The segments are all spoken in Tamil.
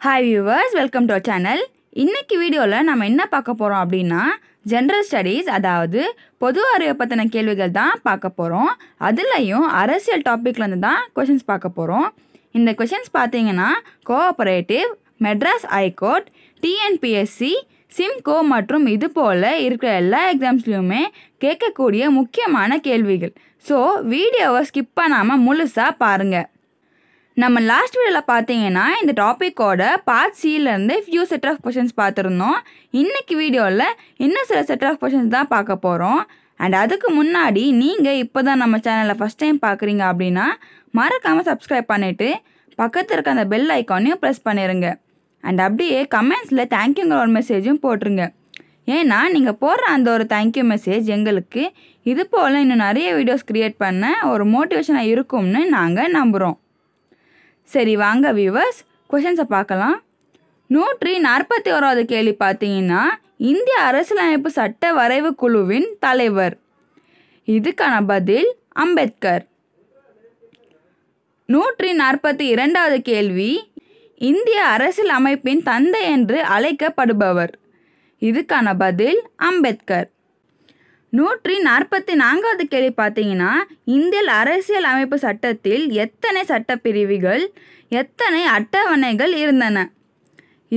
Hi viewers, welcome to our channel. இன்னைக்கு வீடியோவில் நம்ம என்ன பார்க்க போகிறோம் அப்படின்னா ஜென்ரல் ஸ்டடீஸ், அதாவது பொது அறிவை பற்றின கேள்விகள் தான் பார்க்க போகிறோம். அதுலேயும் அரசியல் டாப்பிக்லேருந்து தான் கொஷின்ஸ் பார்க்க போகிறோம். இந்த கொஷின்ஸ் பார்த்தீங்கன்னா cooperative, Madras high court, TNPSC, Simcoe மற்றும் இது போல் இருக்கிற எல்லா எக்ஸாம்ஸ்லையுமே கேட்கக்கூடிய முக்கியமான கேள்விகள். ஸோ வீடியோவை ஸ்கிப் பண்ணாமல் முழுசாக பாருங்கள். நம்ம லாஸ்ட் வீடியோவில் பார்த்தீங்கன்னா இந்த டாப்பிக்கோட பார்ட் சியிலேருந்து ஃபியூ செட் ஆஃப் கொஷின்ஸ் பார்த்துருந்தோம். இன்றைக்கி வீடியோவில் இன்னும் சில செட் ஆஃப் கொஷின்ஸ் தான் பார்க்க போகிறோம். அண்ட் அதுக்கு முன்னாடி நீங்கள் இப்போ தான் நம்ம சேனலில் ஃபஸ்ட் டைம் பார்க்குறீங்க அப்படின்னா மறக்காமல் சப்ஸ்கிரைப் பண்ணிவிட்டு பக்கத்தில் இருக்க அந்த பெல் ஐக்கானையும் ப்ரெஸ் பண்ணிடுங்க. அண்ட் அப்படியே கமெண்ட்ஸில் தேங்க்யூங்கிற ஒரு மெசேஜும் போட்டுருங்க. ஏன்னா நீங்கள் போடுற அந்த ஒரு தேங்க்யூ மெசேஜ் எங்களுக்கு இது போல் இன்னும் நிறைய வீடியோஸ் க்ரியேட் பண்ண ஒரு மோட்டிவேஷனாக இருக்கும்னு நாங்கள் நம்புகிறோம். சரி வாங்க வியூவர்ஸ், கொஷின்ஸை பார்க்கலாம். 141வது கேள்வி பார்த்தீங்கன்னா இந்திய அரசியலமைப்பு சட்ட வரைவு குழுவின் தலைவர். இதுக்கான பதில் அம்பேத்கர். 142வது கேள்வி இந்திய அரசியல் அமைப்பின் தந்தை என்று அழைக்கப்படுபவர். இதுக்கான பதில் அம்பேத்கர். 144வது கேள்வி பார்த்தீங்கன்னா இந்திய அரசியல் அமைப்பு சட்டத்தில் எத்தனை சட்டப்பிரிவுகள், எத்தனை அட்டவணைகள் இருந்தன?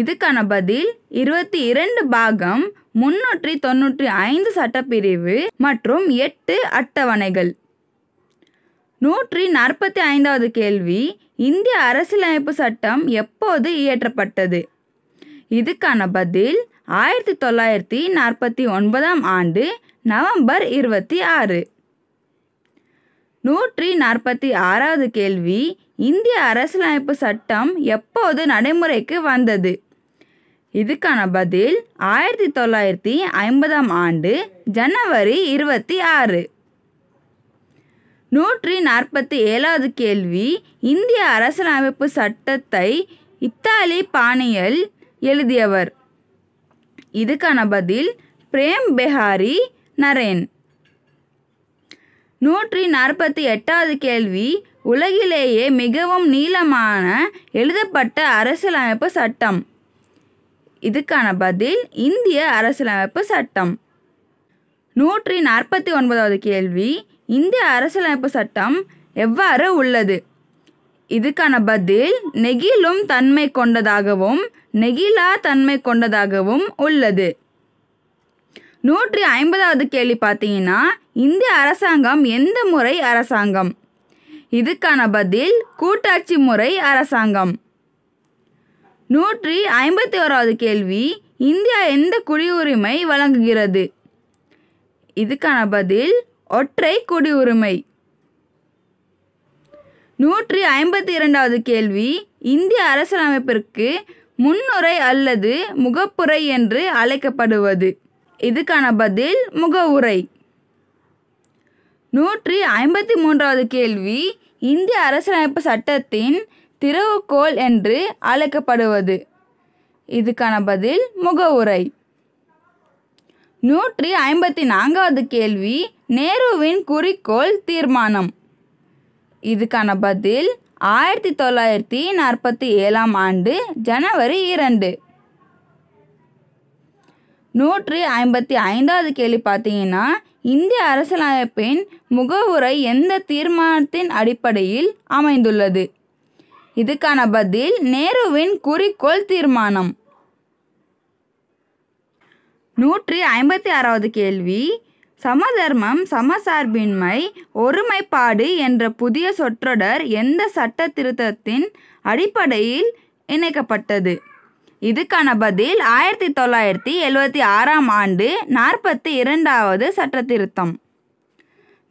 இதுக்கான பதில் 22 பாகம், 395 சட்டப்பிரிவு மற்றும் 8 அட்டவணைகள். 145வது கேள்வி இந்திய அரசியலமைப்பு சட்டம் எப்போது இயற்றப்பட்டது? இதுக்கான பதில் 1949ஆம் ஆண்டு நவம்பர் 26. 146வது கேள்வி இந்திய அரசியலமைப்பு சட்டம் எப்போது நடைமுறைக்கு வந்தது? இதுக்கான பதில் 1950ஆம் ஆண்டு ஜனவரி 26. 147வது கேள்வி இந்திய அரசியலமைப்பு சட்டத்தை இத்தாலி பாணியில் எழுதியவர். இதுக்கான பதில் பிரேம் பெஹாரி நரேன். 148வது கேள்வி உலகிலேயே மிகவும் நீளமான எழுதப்பட்ட அரசியலமைப்பு சட்டம். இதுக்கான பதில் இந்திய அரசியலமைப்பு சட்டம். 149வது கேள்வி இந்திய அரசியலமைப்பு சட்டம் எவ்வாறு உள்ளது? இதுக்கான பதில் நெகிழும் தன்மை கொண்டதாகவும் நெகிழா தன்மை கொண்டதாகவும் உள்ளது. 150வது கேள்வி பார்த்தீங்கன்னா இந்திய அரசாங்கம் எந்த முறை அரசாங்கம்? இதுக்கான பதில் கூட்டாட்சி முறை அரசாங்கம். 151வது கேள்வி இந்தியா எந்த குடியுரிமை வழங்குகிறது? இதுக்கான பதில் ஒற்றை குடியுரிமை. 152வது கேள்வி இந்திய அரசியலமைப்பிற்கு முன்னுரை அல்லது முகப்புரை என்று அழைக்கப்படுவது. இதுக்கான பதில் முகவுரை. 153வது கேள்வி இந்திய அரசியலமைப்பு சட்டத்தின் திறவுகோல் என்று அழைக்கப்படுவது. இதுக்கான பதில் முகவுரை. 154வது கேள்வி நேருவின் குறிக்கோள் தீர்மானம். இதுக்கான பதில் 1947ஆம் ஆண்டு ஜனவரி 2. 155வது கேள்வி பார்த்தீங்கன்னா இந்திய அரசியலமைப்பின் முகவுரை எந்த தீர்மானத்தின் அடிப்படையில் அமைந்துள்ளது? இதுக்கான பதில் நேருவின் குறிக்கோள் தீர்மானம். 156வது கேள்வி சமதர்மம், சமசார்பின்மை, ஒருமைப்பாடு என்ற புதிய சொற்றொடர் எந்த சட்ட திருத்தத்தின் அடிப்படையில் இணைக்கப்பட்டது? இதுக்கான பதில் 1976ஆம் ஆண்டு 42வது சட்ட திருத்தம்.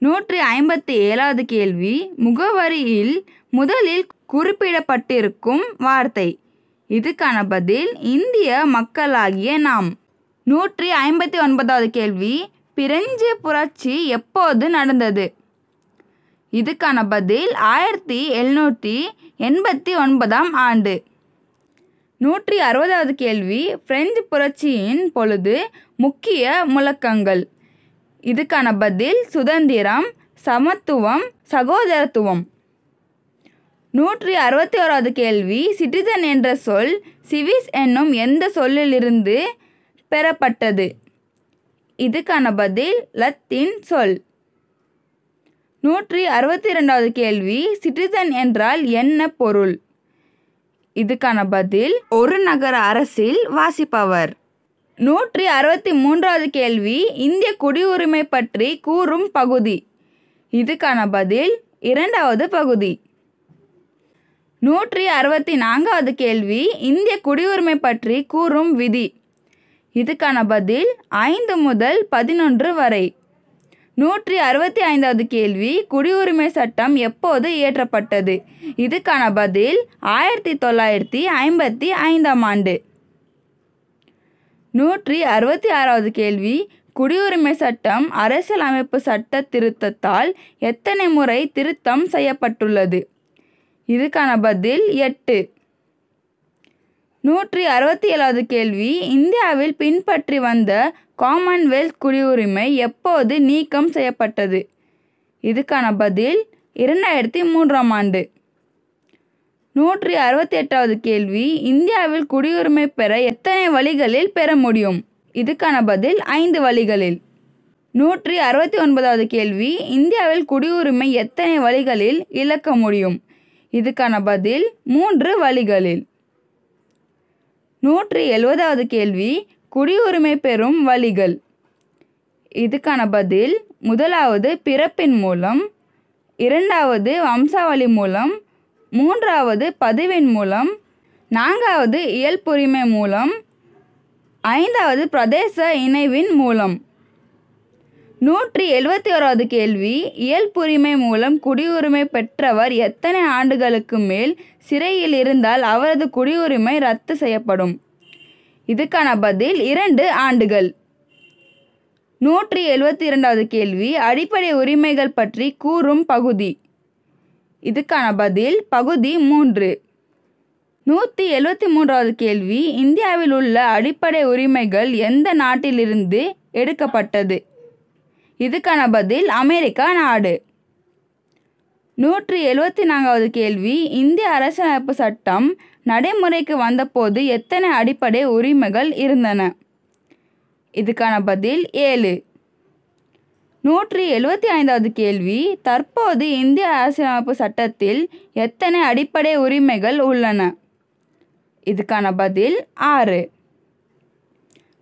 157வது கேள்வி முகவரியில் முதலில் குறிப்பிடப்பட்டிருக்கும் வார்த்தை. இதுக்கான பதில் இந்திய மக்களாகிய நாம். 159வது கேள்வி பிரெஞ்சு புரட்சி எப்போது நடந்தது? இதுக்கான பதில் 1789ஆம் ஆண்டு. 160வது கேள்வி பிரெஞ்சு புரட்சியின் பொழுது முக்கிய முழக்கங்கள். இதுக்கான பதில் சுதந்திரம், சமத்துவம், சகோதரத்துவம். 161வது கேள்வி, சிட்டிசன் என்ற சொல் சிவிஸ் என்னும் எந்த சொல்லிலிருந்து பெறப்பட்டது? இதுக்கான பதில் லத்தீன் சொல். 162வது கேள்வி, சிட்டிசன் என்றால் என்ன பொருள்? இதுக்கான பதில் ஒரு நகர அரசில் வாசிப்பவர். 163வது கேள்வி, இந்திய குடியுரிமை பற்றி கூறும் பகுதி. இதுக்கான பதில் 2வது பகுதி. 164வது கேள்வி, இந்திய குடியுரிமை பற்றி கூறும் விதி. இதுக்கான பதில் 5 முதல் 11 வரை. 165வது கேள்வி, குடியுரிமை சட்டம் எப்போது இயற்றப்பட்டது? இதுக்கான பதில் 1955ஆம் ஆண்டு. 166வது கேள்வி, குடியுரிமை சட்டம் அரசியலமைப்பு சட்ட திருத்தத்தால் எத்தனை முறை திருத்தம் செய்யப்பட்டுள்ளது? இதுக்கான பதில் 8. 167வது கேள்வி, இந்தியாவில் பின்பற்றி வந்த காமன்வெல்த் குடியுரிமை எப்போது நீக்கம் செய்யப்பட்டது? இதுக்கான பதில் 2003ஆம் ஆண்டு. 168வது கேள்வி, இந்தியாவில் குடியுரிமை பெற எத்தனை வழிகளில் பெற முடியும்? இதுக்கான பதில் 5 வழிகளில். 169வது கேள்வி, இந்தியாவில் குடியுரிமை எத்தனை வழிகளில் இழக்க முடியும்? இதுக்கான பதில் 3 வழிகளில். 170வது கேள்வி, குடியுரிமை பெறும் வழிகள். இதுக்கான பதில் 1வது பிறப்பின் மூலம், 2வது வம்சாவளி மூலம், 3வது பதிவின் மூலம், 4வது இயல்புரிமை மூலம், 5வது பிரதேச இணைவின் மூலம். 171வது கேள்வி, இயல்புரிமை மூலம் குடியுரிமை பெற்றவர் எத்தனை ஆண்டுகளுக்கு மேல் சிறையில் இருந்தால் அவரது குடியுரிமை ரத்து செய்யப்படும்? இதுக்கான பதில் 2 ஆண்டுகள். 172வது கேள்வி, அடிப்படை உரிமைகள் பற்றி கூறும் பகுதி. இதுக்கான பதில் பகுதி 3. 173வது கேள்வி, இந்தியாவில் உள்ள அடிப்படை உரிமைகள் எந்த நாட்டிலிருந்து எடுக்கப்பட்டது? இதுக்கான பதில் அமெரிக்கா நாடு. 174வது கேள்வி, இந்திய அரசியலமைப்பு சட்டம் நடைமுறைக்கு வந்தபோது எத்தனை அடிப்படை உரிமைகள் இருந்தன? இதுக்கான பதில் 7. 175வது கேள்வி, தற்போது இந்திய அரசியலமைப்பு சட்டத்தில் எத்தனை அடிப்படை உரிமைகள் உள்ளன? இதுக்கான பதில் 6.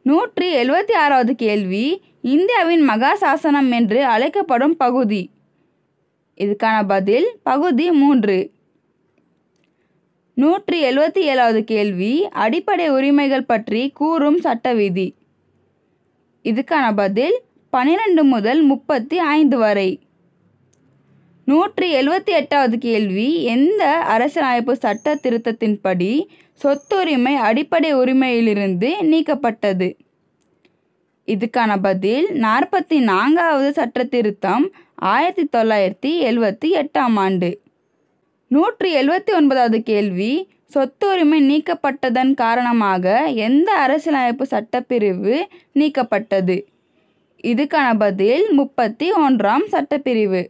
176வது கேள்வி, இந்தியாவின் மகாசாசனம் என்று அழைக்கப்படும் பகுதி. இதுக்கான பதில் பகுதி 3. 177வது கேள்வி, அடிப்படை உரிமைகள் பற்றி கூறும் சட்ட விதி. இதுக்கான பதில் 12 முதல் 35 வரை. 178வது கேள்வி, எந்த அரசியலமைப்பு சட்ட திருத்தத்தின்படி சொத்துரிமை அடிப்படை உரிமையிலிருந்து நீக்கப்பட்டது? இதுக்கான பதில் 44வது சட்ட திருத்தம் 1978ஆம் ஆண்டு. 179வது கேள்வி, சொத்துரிமை நீக்கப்பட்டதன் காரணமாக எந்த அரசியலமைப்பு சட்டப்பிரிவு நீக்கப்பட்டது? இதுக்கான பதில் 31ஆம் சட்டப்பிரிவு.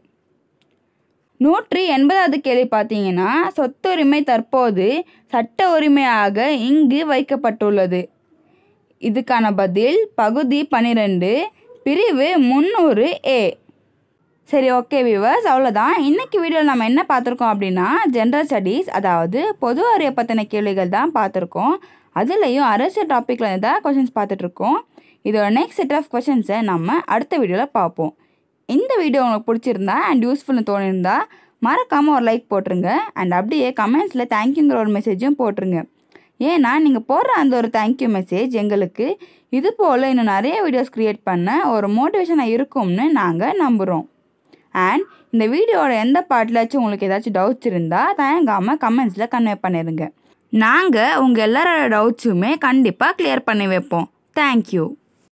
180வது கேள்வி பார்த்தீங்கன்னா, சொத்துரிமை தற்போது சட்ட உரிமையாக இங்கு வைக்கப்பட்டுள்ளது. இதுக்கான பதில் பகுதி 12 பிரிவு 300A. சரி, ஓகே வியூவர்ஸ், அவ்வளோதான். இன்றைக்கி வீடியோவில் நம்ம என்ன பார்த்துருக்கோம் அப்படின்னா, ஜென்ரல் ஸ்டடீஸ் அதாவது பொது அறிவை பற்றின கேள்விகள் தான் பார்த்துருக்கோம். அதுலேயும் அரசியல் டாப்பிக்கில் தான் கொஷின்ஸ் பார்த்துட்ருக்கோம். இதோட நெக்ஸ்ட் செட் ஆஃப் கொஷின்ஸை நம்ம அடுத்த வீடியோவில் பார்ப்போம். இந்த வீடியோ உங்களுக்கு பிடிச்சிருந்தா அண்ட் யூஸ்ஃபுல்னு தோணியிருந்தா மறக்காமல் ஒரு லைக் போட்டுருங்க. அண்ட் அப்படியே கமெண்ட்ஸில் தேங்க்யூங்கிற ஒரு மெசேஜும் போட்டுருங்க. ஏன்னா நீங்கள் போடுற அந்த ஒரு தேங்க்யூ மெசேஜ் எங்களுக்கு இது போல் இன்னும் நிறைய வீடியோஸ் க்ரியேட் பண்ண ஒரு மோட்டிவேஷனாக இருக்கும்னு நாங்கள் நம்புகிறோம். அண்ட் இந்த வீடியோட எந்த பார்ட்லாச்சும் உங்களுக்கு ஏதாச்சும் டவுட்ஸ் இருந்தால் தயங்காமல் கமெண்ட்ஸில் கன்வே பண்ணிடுங்க. நாங்கள் உங்கள் எல்லாரோட டவுட்ஸுமே கண்டிப்பாக கிளியர் பண்ணி வைப்போம். தேங்க்யூ.